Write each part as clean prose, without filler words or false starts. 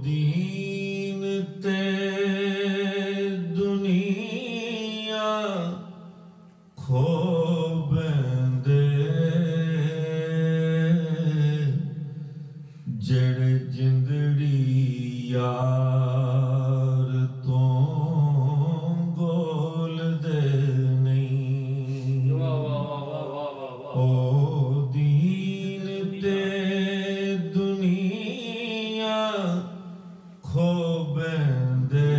دین تے دنیا کھو بندے جڑ جندڑی یار تو گول دے نہیں او دین تے دنیا کھو بندے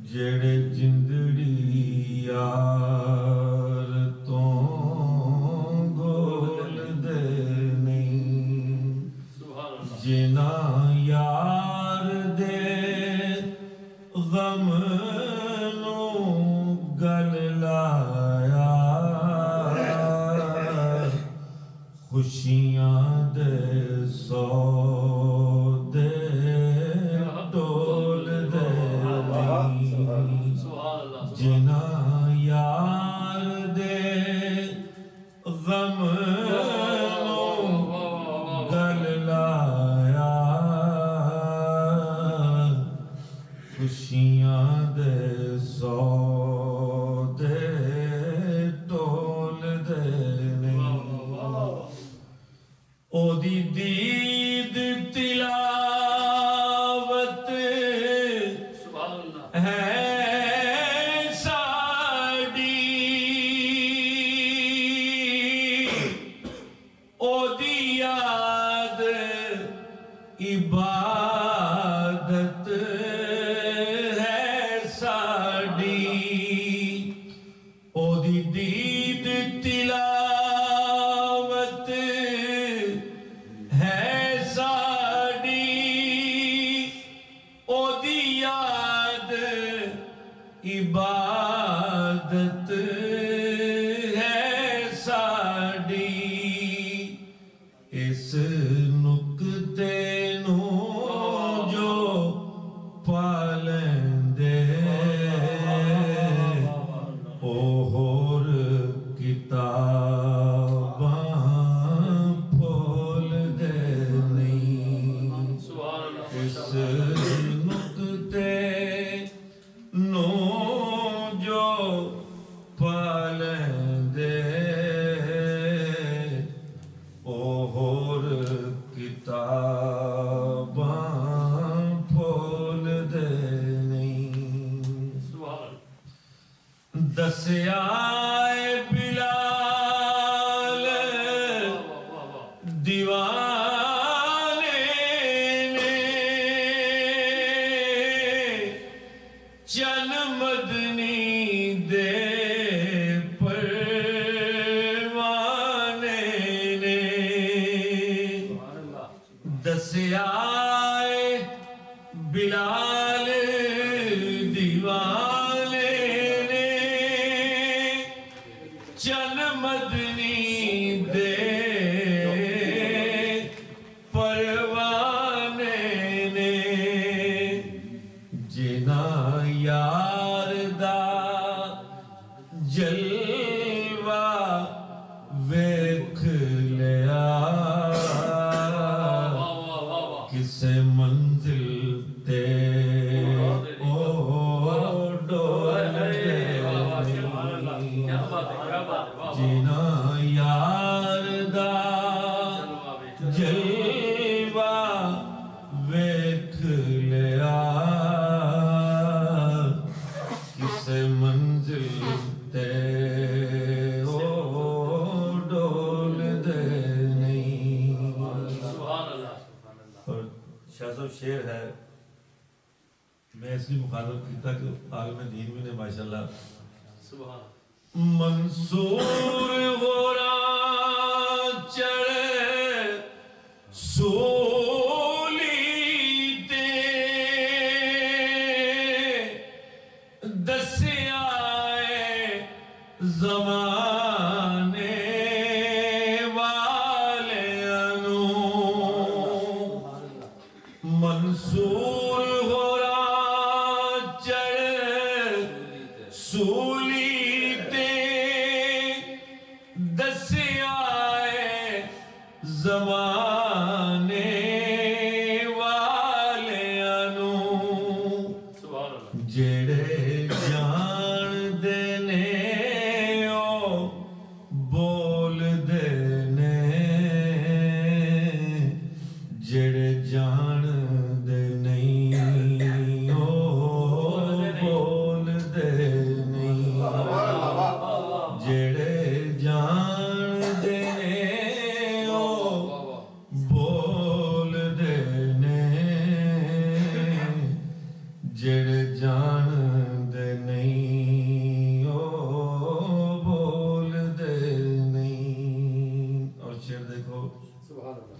جڑ جندڑی یار تو گول دے نہیں جنا یار دے غم نو گل لایا خوشیاں دے سودے ٹول دے نہیں جنا یار دے غم نو گل لایا خوشیاں دے سودے ٹول دے نہیں او دی دید تلاوت ہے ساڑی او دی یاد عبادت ہے ساڑی او دی دید تلاوت ہے ساڑی او دی یاد عبادت ہے ساڑی اس نکتے نو جو پالیں دے او ہور کتاباں پھول دے نہیں اس نکتے نو جو پالیں دے او ہور کتاباں پھول دے نہیں دسیا اے بلال دیوانے نے چل مدنی دے پروانے نے دسیا اے بلال دیوانے نے چل مدنی دے پروانے نے جنا یار دا جلوہ ویکھ لیا کسے منزل تے او ڈول دے نہیں جنا یار دا جلوہ ویکھ لیا کسے منزل تے او ڈول دے نہیں اور شاہ صاحب شعر ہے میں اس لیے مخاطب کیتا کہ عالم دین میں نے ماشاءاللہ منصور غورا چڑھے سولی تے دسیا اے زمانے والے انو منصور غورا چڑھے سولی تے دسیا اے والیاں نوں جڑے جان دے نے او بول دے نے جڑے جان دے نہیں او بول دے نہیں جڑے جان دے نے او بول دے نے جڑے جان دے نہیں او بول دے نہیں. اور شعر دیکھو سبحان اللہ.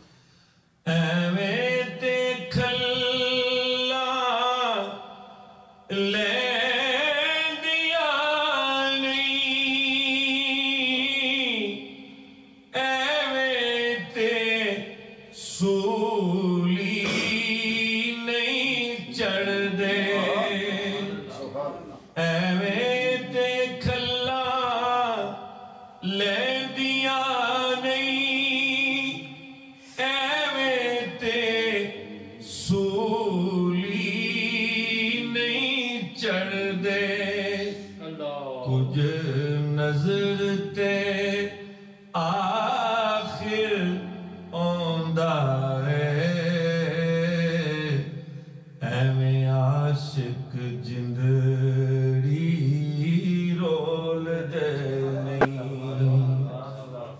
ایویں تے کھلا لیندیاں نہیں ایویں تے سولی نہیں چڑھ دے ایویں تے کھلا لیندیاں نہیں ایویں تے سولی نہیں چڑھ دے کچھ نظر تے آخر آندا ہے ایویں عاشق جندڑی رول دے نہیں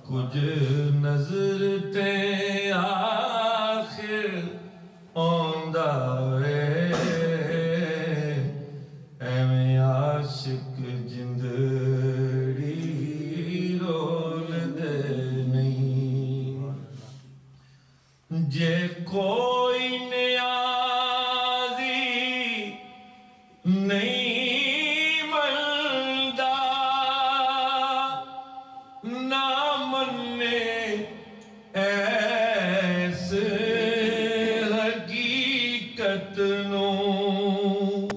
کچھ نظر تے آخر آندا ہے ایویں عاشق جندڑی رول دے نہیں جے کوئی نیازی نہیں ملدا نہ منے ایس حقیقت نوں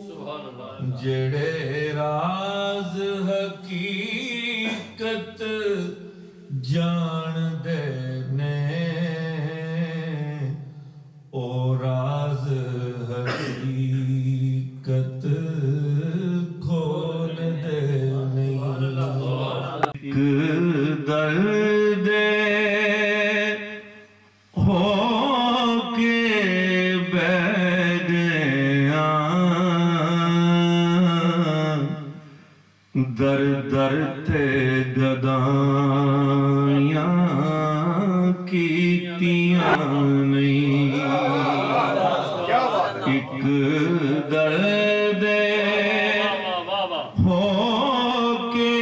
جڑے راز حقیقت جان دے نے او راز حقیقت کھول دے نہیں درد ہو کے بیٹھ در در تے گدائیاں کیتیاں نہیں ایک درد ہو کے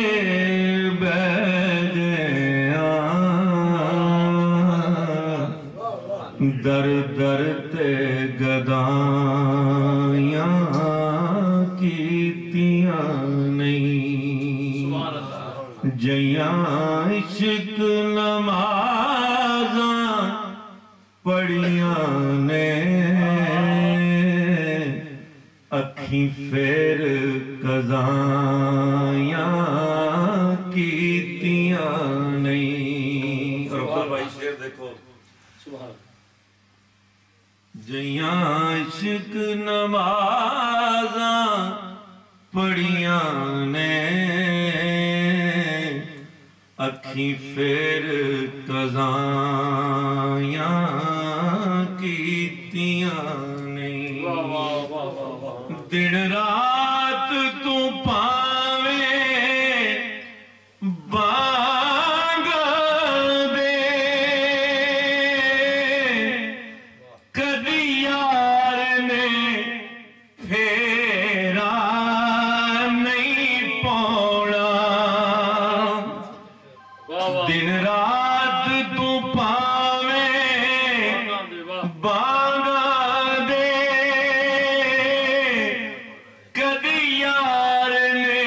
در در تے گدائیاں کیتیاں نہیں جیاں عشق نمازاں پڑھیاں نے اکھیں پھر قضایاں کیتیاں نہیں. اور بھائی شعر دیکھو جیاں عشق نمازاں پڑھیاں نے اکھیں پھر قضایاں کیتیاں نہیں دن رات تو پاویں بانگ دے کدی یار نے پھیرا نہیں پونا دن رات تو پاویں بانگ دے کدی یار نے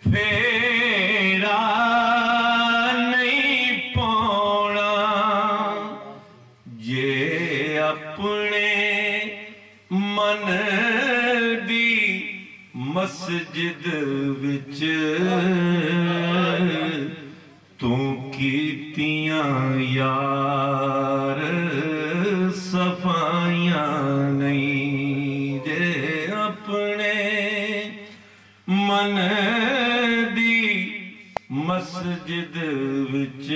پھیرا نہیں پونا جے اپنے من دی مسجد وچ تو کیتیاں یار ਜੇ ਆਪਣੇ ਮਨ ਦੀ ਮਸਜਿਦ ਵਿੱਚ